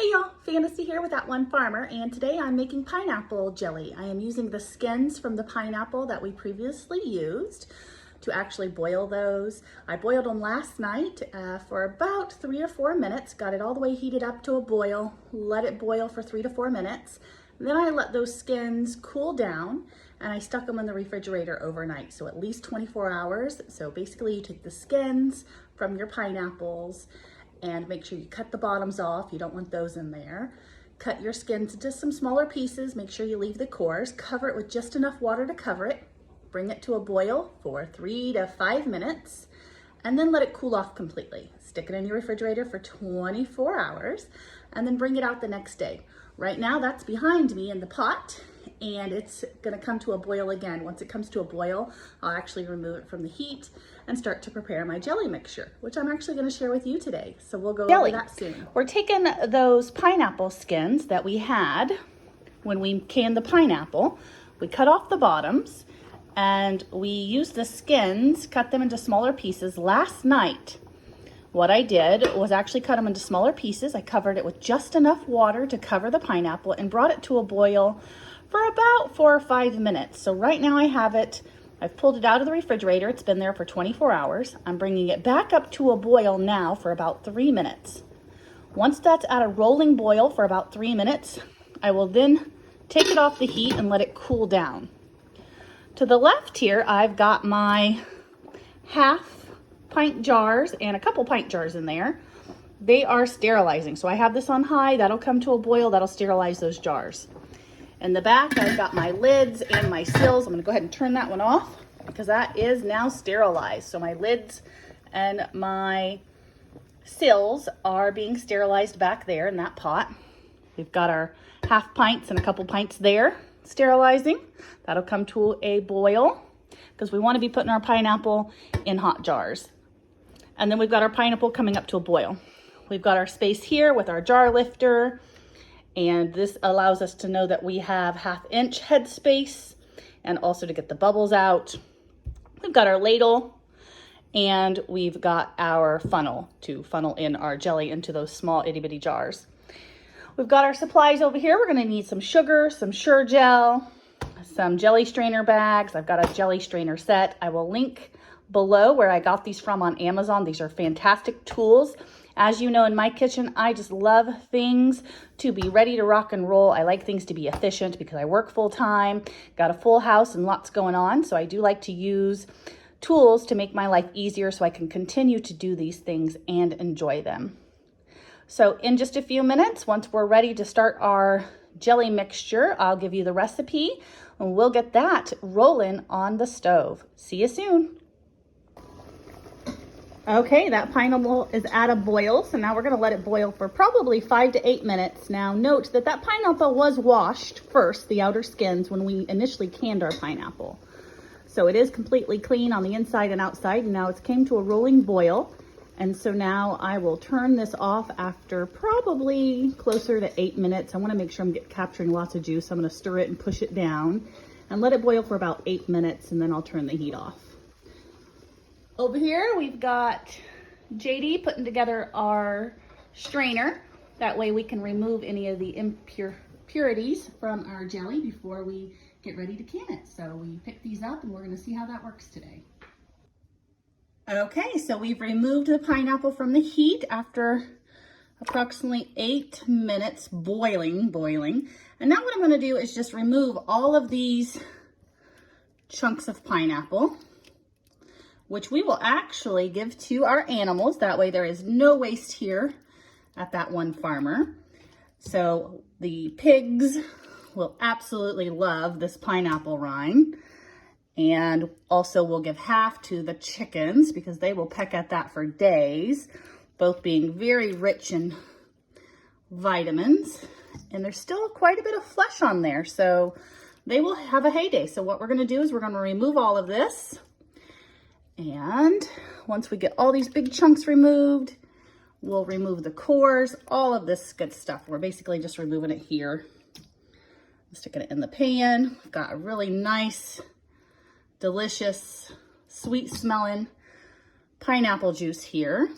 Hey y'all, Fantasy here with That One Farmer, and today I'm making pineapple jelly. I am using the skins from the pineapple that we previously used to actually boil those. I boiled them last night for about 3 or 4 minutes, got it all the way heated up to a boil, let it boil for 3 to 4 minutes. Then I let those skins cool down and I stuck them in the refrigerator overnight, so at least 24 hours. So basically you take the skins from your pineapples and make sure you cut the bottoms off. You don't want those in there. Cut your skins into some smaller pieces. Make sure you leave the cores. Cover it with just enough water to cover it. Bring it to a boil for 3 to 5 minutes and then let it cool off completely. Stick it in your refrigerator for 24 hours and then bring it out the next day. Right now that's behind me in the pot and it's gonna come to a boil again. Once it comes to a boil, I'll actually remove it from the heat and start to prepare my jelly mixture, which I'm actually gonna share with you today. So we'll go over that soon. We're taking those pineapple skins that we had when we canned the pineapple. We cut off the bottoms and we used the skins, cut them into smaller pieces. Last night, what I did was actually cut them into smaller pieces. I covered it with just enough water to cover the pineapple and brought it to a boil for about 4 or 5 minutes. So right now I have it, I've pulled it out of the refrigerator. It's been there for 24 hours. I'm bringing it back up to a boil now for about 3 minutes. Once that's at a rolling boil for about 3 minutes, I will then take it off the heat and let it cool down. To the left here, I've got my half pint jars and a couple pint jars in there. They are sterilizing. So I have this on high, that'll come to a boil, that'll sterilize those jars. In the back, I've got my lids and my sills. I'm gonna go ahead and turn that one off because that is now sterilized. So my lids and my sills are being sterilized back there in that pot. We've got our half pints and a couple pints there sterilizing. That'll come to a boil because we want to be putting our pineapple in hot jars. And then we've got our pineapple coming up to a boil. We've got our space here with our jar lifter, and this allows us to know that we have 1/2 inch head space and also to get the bubbles out. We've got our ladle and we've got our funnel to funnel in our jelly into those small itty bitty jars. We've got our supplies over here. We're gonna need some sugar, some Sure Gel, some jelly strainer bags. I've got a jelly strainer set. I will link below where I got these from on Amazon. These are fantastic tools. As you know, in my kitchen, I just love things to be ready to rock and roll. I like things to be efficient because I work full time, got a full house and lots going on. So I do like to use tools to make my life easier so I can continue to do these things and enjoy them. So in just a few minutes, once we're ready to start our jelly mixture, I'll give you the recipe and we'll get that rolling on the stove. See you soon. Okay, that pineapple is at a boil, so now we're gonna let it boil for probably 5 to 8 minutes. Now note that that pineapple was washed first, the outer skins, when we initially canned our pineapple. So it is completely clean on the inside and outside, and now it's came to a rolling boil. And so now I will turn this off after probably closer to 8 minutes. I wanna make sure I'm capturing lots of juice. I'm gonna stir it and push it down and let it boil for about 8 minutes, and then I'll turn the heat off. Over here, we've got JD putting together our strainer. That way we can remove any of the impurities from our jelly before we get ready to can it. So we picked these up and we're gonna see how that works today. Okay, so we've removed the pineapple from the heat after approximately 8 minutes boiling. And now what I'm gonna do is just remove all of these chunks of pineapple, which we will actually give to our animals. That way there is no waste here at That One Farmer. So the pigs will absolutely love this pineapple rind. And also we'll give half to the chickens because they will peck at that for days, both being very rich in vitamins. And there's still quite a bit of flesh on there, so they will have a heyday. So what we're gonna do is we're gonna remove all of this. And once we get all these big chunks removed, we'll remove the cores, all of this good stuff. We're basically just removing it here. Sticking it in the pan. We've got a really nice, delicious, sweet smelling pineapple juice here.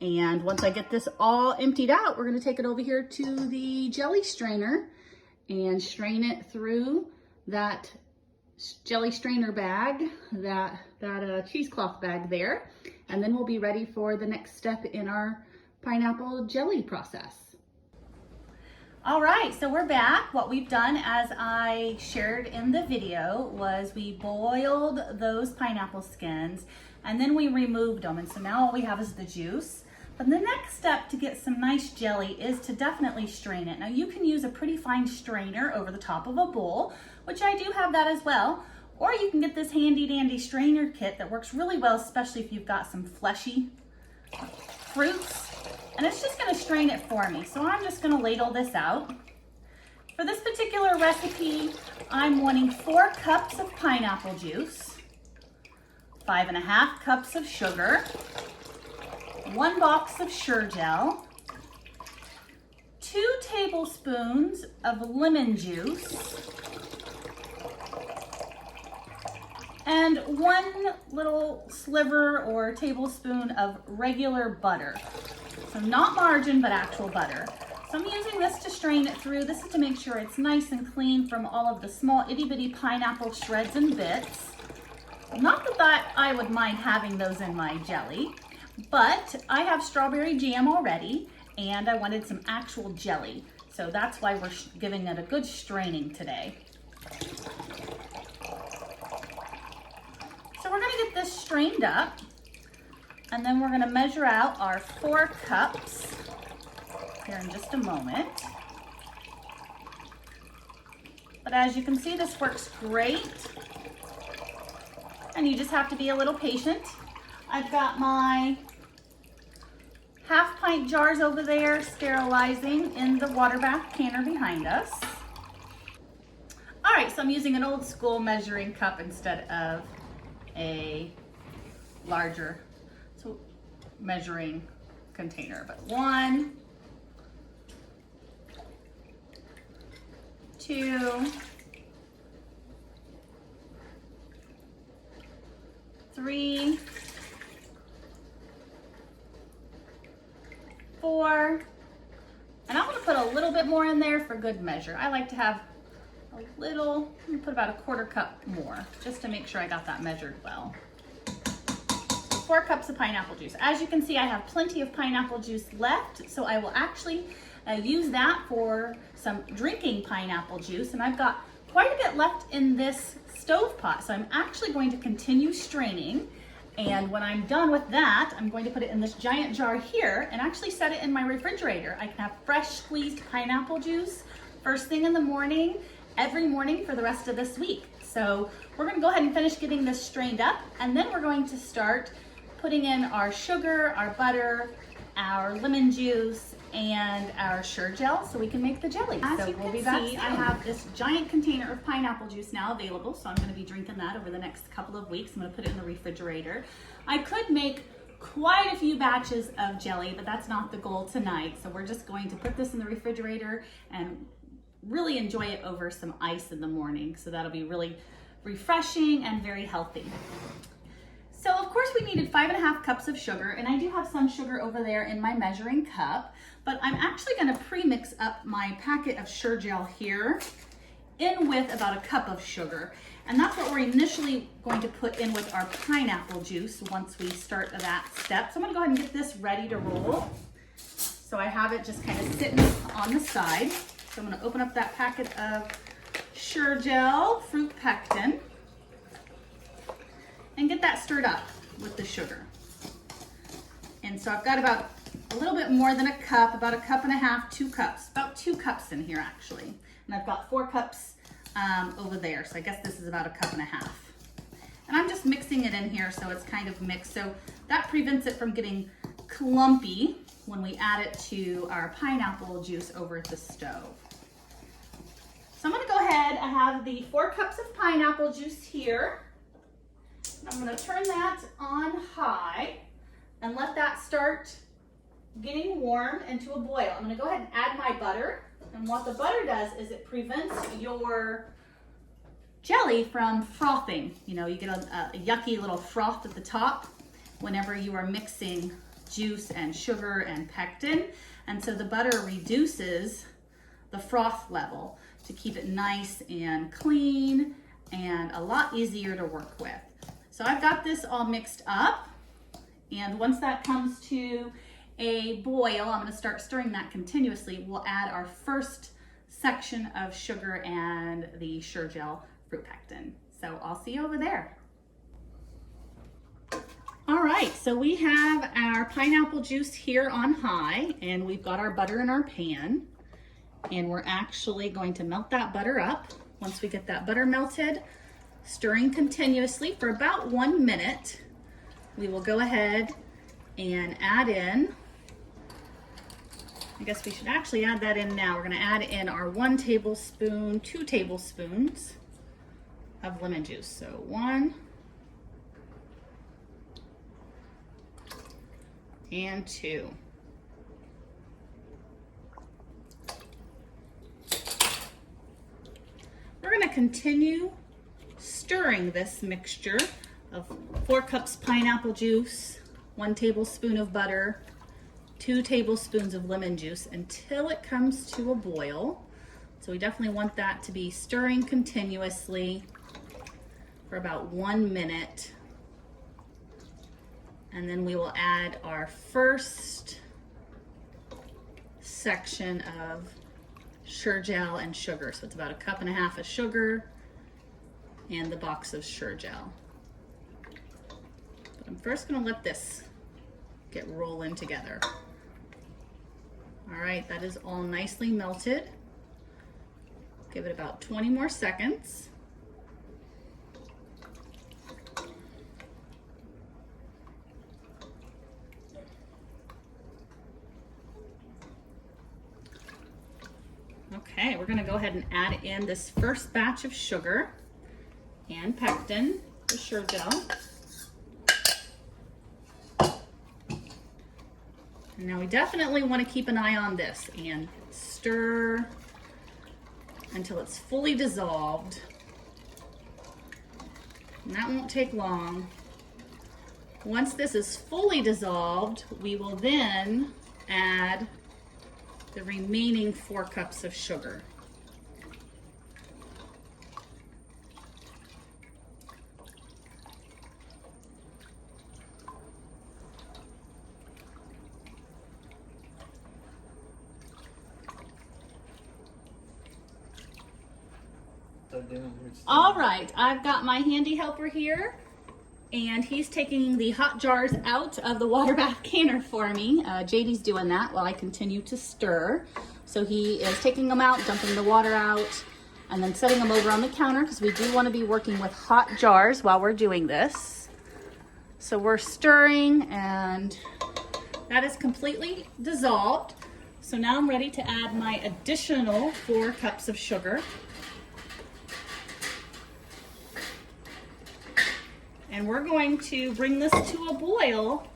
And once I get this all emptied out, we're gonna take it over here to the jelly strainer and strain it through that jelly strainer bag, that cheesecloth bag there. And then we'll be ready for the next step in our pineapple jelly process. All right, so we're back. What we've done, as I shared in the video, was we boiled those pineapple skins and then we removed them. And so now all we have is the juice. But the next step to get some nice jelly is to definitely strain it. Now you can use a pretty fine strainer over the top of a bowl, which I do have that as well. Or you can get this handy dandy strainer kit that works really well, especially if you've got some fleshy fruits. And it's just gonna strain it for me. So I'm just gonna ladle this out. For this particular recipe, I'm wanting 4 cups of pineapple juice, 5.5 cups of sugar, 1 box of Sure-Gel, 2 tablespoons of lemon juice, and 1 little sliver or tablespoon of regular butter. So not margarine, but actual butter. So I'm using this to strain it through. This is to make sure it's nice and clean from all of the small itty bitty pineapple shreds and bits. Not that I would mind having those in my jelly, but I have strawberry jam already and I wanted some actual jelly. So that's why we're giving it a good straining today. So we're gonna get this strained up, and then we're gonna measure out our 4 cups here in just a moment. But as you can see, this works great. And you just have to be a little patient. I've got my half-pint jars over there sterilizing in the water bath canner behind us. All right, so I'm using an old school measuring cup instead of a larger measuring container. But 1, 2, 3, 4, and I'm going to put a little bit more in there for good measure. I like to have a little, I'm going to put about a 1/4 cup more just to make sure I got that measured well. 4 cups of pineapple juice. As you can see, I have plenty of pineapple juice left, so I will actually use that for some drinking pineapple juice, and I've got quite a bit left in this stove pot, so I'm actually going to continue straining, and when I'm done with that, I'm going to put it in this giant jar here and actually set it in my refrigerator. I can have fresh squeezed pineapple juice first thing in the morning, every morning for the rest of this week. So we're gonna go ahead and finish getting this strained up, and then we're going to start putting in our sugar, our butter, our lemon juice, and our Sure-Gel so we can make the jelly. So we'll be back soon. I have this giant container of pineapple juice now available, so I'm going to be drinking that over the next couple of weeks. I'm going to put it in the refrigerator. I could make quite a few batches of jelly, but that's not the goal tonight. So we're just going to put this in the refrigerator and really enjoy it over some ice in the morning. So that'll be really refreshing and very healthy. So of course we needed 5.5 cups of sugar, and I do have some sugar over there in my measuring cup, but I'm actually gonna pre-mix up my packet of Sure-Gel here in with about a cup of sugar. And that's what we're initially going to put in with our pineapple juice once we start that step. So I'm gonna go ahead and get this ready to roll. So I have it just kind of sitting on the side. So I'm gonna open up that packet of Sure-Gel fruit pectin and get that stirred up with the sugar. And so I've got about a little bit more than a cup, about 1.5 cups, 2 cups, about 2 cups in here actually. And I've got 4 cups over there. So I guess this is about 1.5 cups. And I'm just mixing it in here so it's kind of mixed. So that prevents it from getting clumpy when we add it to our pineapple juice over at the stove. So I'm gonna go ahead, I have the 4 cups of pineapple juice here. I'm gonna turn that on high and let that start getting warm into a boil. I'm gonna go ahead and add my butter. And what the butter does is it prevents your jelly from frothing. You know, you get a yucky little froth at the top whenever you are mixing juice and sugar and pectin. And so the butter reduces the froth level to keep it nice and clean and a lot easier to work with. So I've got this all mixed up, and once that comes to a boil, I'm going to start stirring that continuously. We'll add our first section of sugar and the Sure-Gel fruit pectin. So I'll see you over there. All right, so we have our pineapple juice here on high, and we've got our butter in our pan, and we're actually going to melt that butter up. Once we get that butter melted, stirring continuously for about 1 minute, we will go ahead and add in, I guess we should actually add that in now. We're gonna add in our 1 tablespoon, 2 tablespoons of lemon juice. So 1 and 2. We're going to continue stirring this mixture of 4 cups pineapple juice, 1 tablespoon of butter, 2 tablespoons of lemon juice until it comes to a boil. So we definitely want that to be stirring continuously for about 1 minute. And then we will add our first section of Sure-Gel and sugar. So it's about 1.5 cups of sugar and the box of Sure-Gel. But I'm first gonna let this get rolling together. All right, that is all nicely melted. Give it about 20 more seconds. Okay, we're gonna go ahead and add in this first batch of sugar and pectin, the Sure-Gel. And now we definitely want to keep an eye on this and stir until it's fully dissolved. And that won't take long. Once this is fully dissolved, we will then add the remaining 4 cups of sugar. All right, I've got my handy helper here, and he's taking the hot jars out of the water bath canner for me. JD's doing that while I continue to stir. So he is taking them out, dumping the water out, and then setting them over on the counter because we do want to be working with hot jars while we're doing this. So we're stirring, and that is completely dissolved. So now I'm ready to add my additional 4 cups of sugar. And we're going to bring this to a boil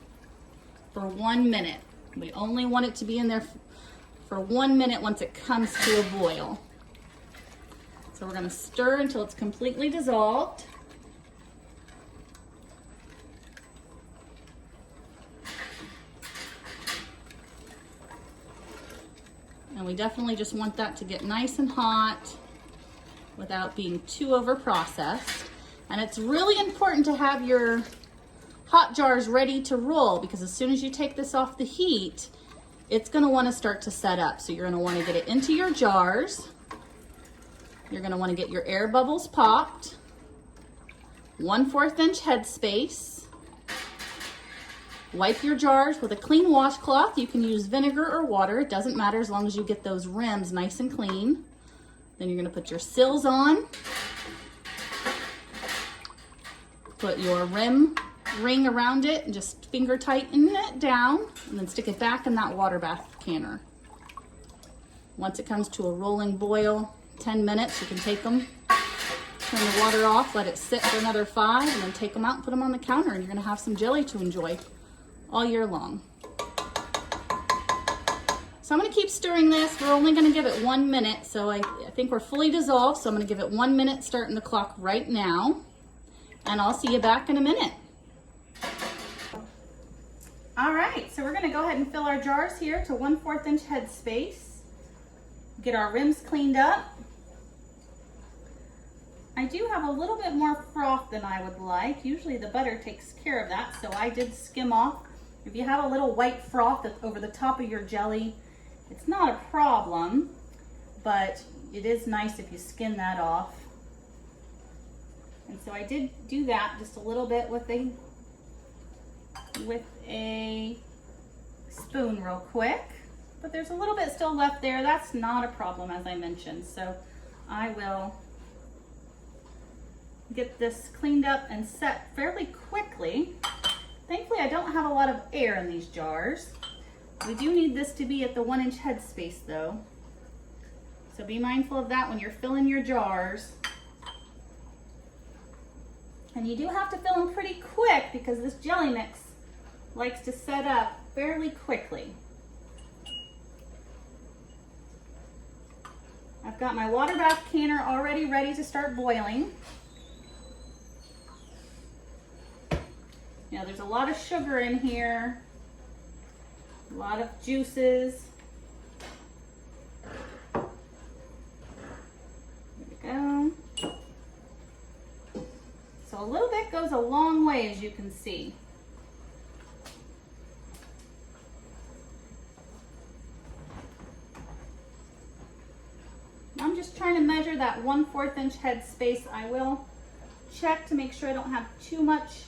for 1 minute. We only want it to be in there for 1 minute once it comes to a boil. So we're going to stir until it's completely dissolved. And we definitely just want that to get nice and hot without being too over processed. And it's really important to have your hot jars ready to roll, because as soon as you take this off the heat, it's going to want to start to set up. So you're going to want to get it into your jars. You're going to want to get your air bubbles popped, 1/4 inch headspace. Wipe your jars with a clean washcloth. You can use vinegar or water. It doesn't matter as long as you get those rims nice and clean. Then you're going to put your sills on. Put your ring around it and just finger tighten it down, and then stick it back in that water bath canner. Once it comes to a rolling boil, 10 minutes, you can take them, turn the water off, let it sit for another 5, and then take them out and put them on the counter, and you're gonna have some jelly to enjoy all year long. So I'm gonna keep stirring this. We're only gonna give it 1 minute, so I think we're fully dissolved, so I'm gonna give it 1 minute starting the clock right now. And I'll see you back in a minute. All right, so we're gonna go ahead and fill our jars here to 1/4 inch head space. Get our rims cleaned up. I do have a little bit more froth than I would like. Usually the butter takes care of that, so I did skim off. If you have a little white froth that's over the top of your jelly, it's not a problem, but it is nice if you skim that off. And so I did do that just a little bit with a spoon real quick, but there's a little bit still left there. That's not a problem, as I mentioned. So I will get this cleaned up and set fairly quickly. Thankfully, I don't have a lot of air in these jars. We do need this to be at the 1 inch head space though. So be mindful of that when you're filling your jars. And you do have to fill them pretty quick because this jelly mix likes to set up fairly quickly. I've got my water bath canner already ready to start boiling. You know, there's a lot of sugar in here, a lot of juices. There we go. So a little bit goes a long way, as you can see. I'm just trying to measure that 1/4 inch head space. I will check to make sure I don't have too much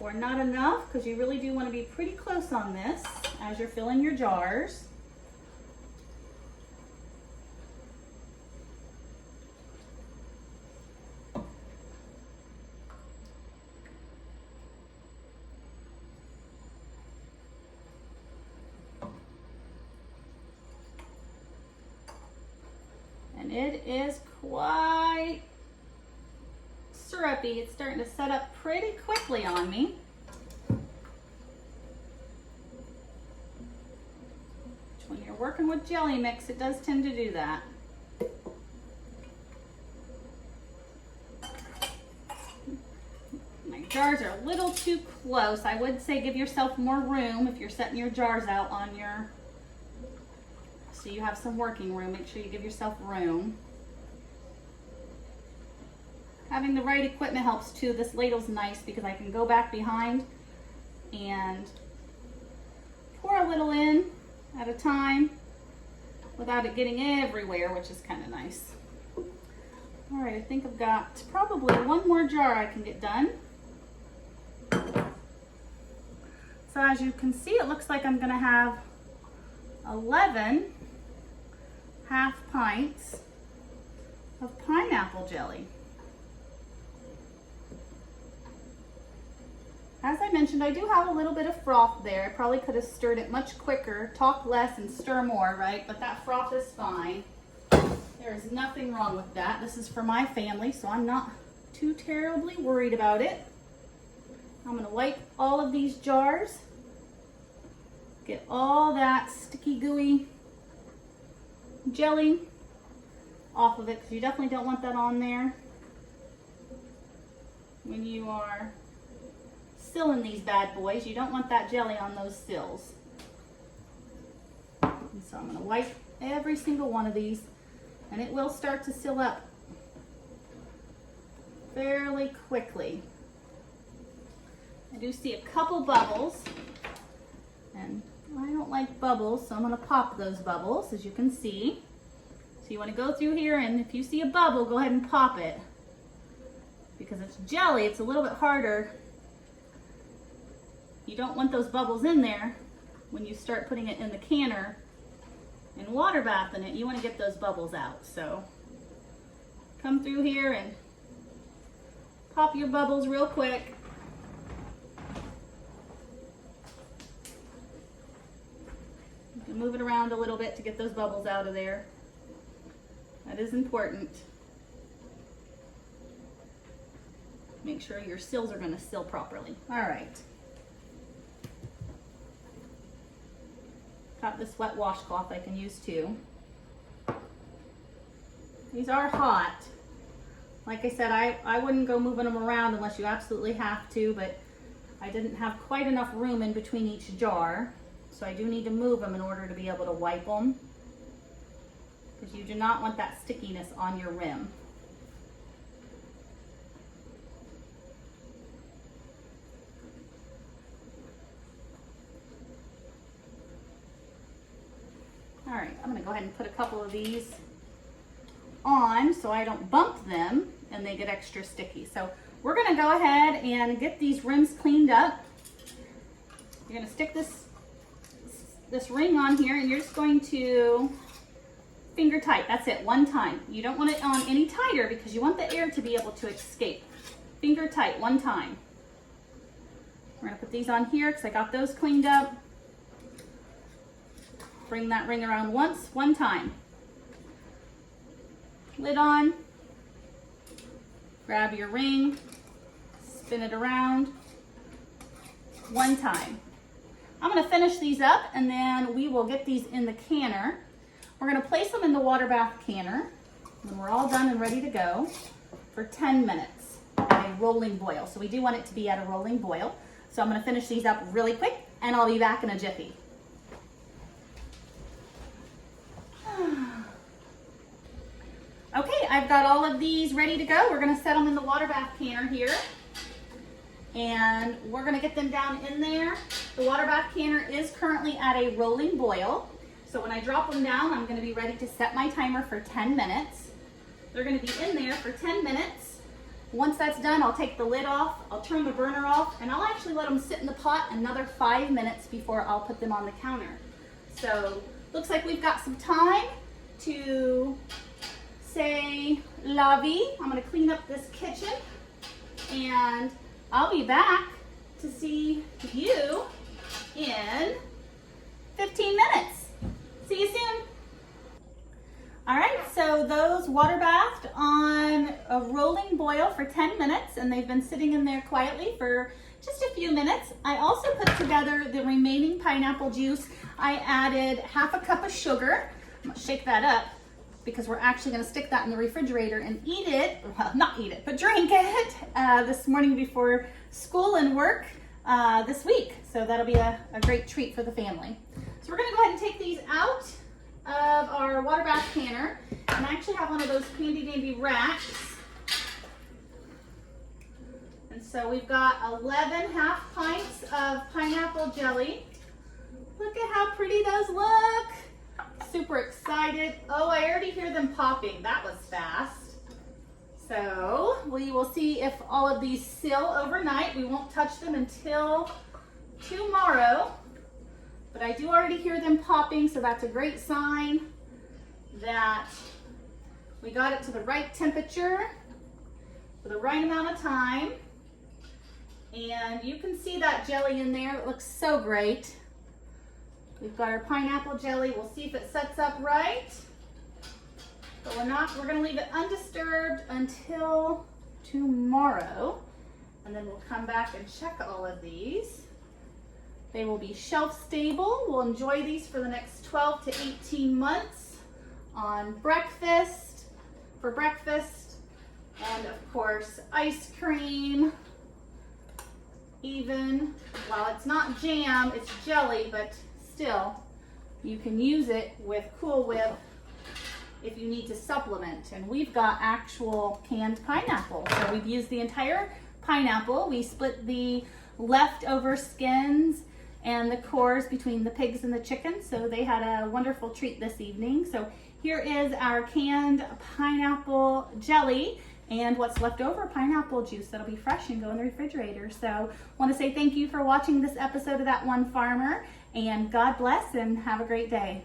or not enough, because you really do want to be pretty close on this as you're filling your jars. And it is quite syrupy. It's starting to set up pretty quickly on me. When you're working with jelly mix, it does tend to do that. My jars are a little too close. I would say give yourself more room if you're setting your jars out on your, so you have some working room. Make sure you give yourself room. Having the right equipment helps too. This ladle's nice because I can go back behind and pour a little in at a time without it getting everywhere, which is kind of nice. All right, I think I've got probably one more jar I can get done. So as you can see, it looks like I'm gonna have 11 half pints of pineapple jelly. As I mentioned, I do have a little bit of froth there. I probably could have stirred it much quicker, talk less and stir more, right? But that froth is fine. There is nothing wrong with that. This is for my family, so I'm not too terribly worried about it. I'm gonna wipe all of these jars, get all that sticky, gooey jelly off of it, because you definitely don't want that on there when you are silling these bad boys. You don't want that jelly on those sills. And so I'm going to wipe every single one of these, and it will start to seal up fairly quickly. I do see a couple bubbles, and I don't like bubbles, so I'm going to pop those bubbles, as you can see. So you want to go through here, and if you see a bubble, go ahead and pop it. Because it's jelly, it's a little bit harder. You don't want those bubbles in there when you start putting it in the canner and water bathing it. You want to get those bubbles out. So come through here and pop your bubbles real quick. You can move it around a little bit to get those bubbles out of there. That is important. Make sure your sills are going to seal properly. All right. Got this wet washcloth I can use too. These are hot. Like I said, I wouldn't go moving them around unless you absolutely have to, but I didn't have quite enough room in between each jar, so I do need to move them in order to be able to wipe them, because you do not want that stickiness on your rim. All right, I'm gonna go ahead and put a couple of these on so I don't bump them and they get extra sticky. So we're gonna go ahead and get these rims cleaned up. You're gonna stick this ring on here and you're just going to finger tight. That's it, one time. You don't want it on any tighter because you want the air to be able to escape. Finger tight, one time. We're gonna put these on here because I got those cleaned up. Bring that ring around once, one time. Lid on. Grab your ring, spin it around, one time. I'm gonna finish these up and then we will get these in the canner. We're gonna place them in the water bath canner when we're all done and ready to go for 10 minutes at a rolling boil. So we do want it to be at a rolling boil. So I'm gonna finish these up really quick and I'll be back in a jiffy. Okay, I've got all of these ready to go. We're gonna set them in the water bath canner here. And we're gonna get them down in there. The water bath canner is currently at a rolling boil. So when I drop them down, I'm gonna be ready to set my timer for 10 minutes. They're gonna be in there for 10 minutes. Once that's done, I'll take the lid off, I'll turn the burner off, and I'll actually let them sit in the pot another 5 minutes before I'll put them on the counter. So looks like we've got some time to say la vie. I'm gonna clean up this kitchen and I'll be back to see you in 15 minutes. See you soon. All right, so those water bathed on a rolling boil for 10 minutes and they've been sitting in there quietly for just a few minutes. I also put together the remaining pineapple juice. I added half a cup of sugar. I'm gonna shake that up because we're actually gonna stick that in the refrigerator and eat it, well, not eat it, but drink it this morning before school and work this week. So that'll be a great treat for the family. So we're gonna go ahead and take these out of our water bath canner. And I actually have one of those handy dandy racks. And so we've got 11 half pints of pineapple jelly. Look at how pretty those look. Super excited. Oh, I already hear them popping. That was fast. So we will see if all of these seal overnight. We won't touch them until tomorrow. But I do already hear them popping, so that's a great sign that we got it to the right temperature for the right amount of time. And you can see that jelly in there. It looks so great. We've got our pineapple jelly. We'll see if it sets up right. But we're gonna leave it undisturbed until tomorrow. And then we'll come back and check all of these. They will be shelf stable. We'll enjoy these for the next 12 to 18 months on breakfast, for breakfast, and of course, ice cream. Even, while it's not jam, it's jelly, but still, you can use it with Cool Whip if you need to supplement. And we've got actual canned pineapple. So we've used the entire pineapple. We split the leftover skins and the cores between the pigs and the chickens. So they had a wonderful treat this evening. So here is our canned pineapple jelly and what's left over, pineapple juice that'll be fresh and go in the refrigerator. So want to say thank you for watching this episode of That One Farmer, and God bless and have a great day.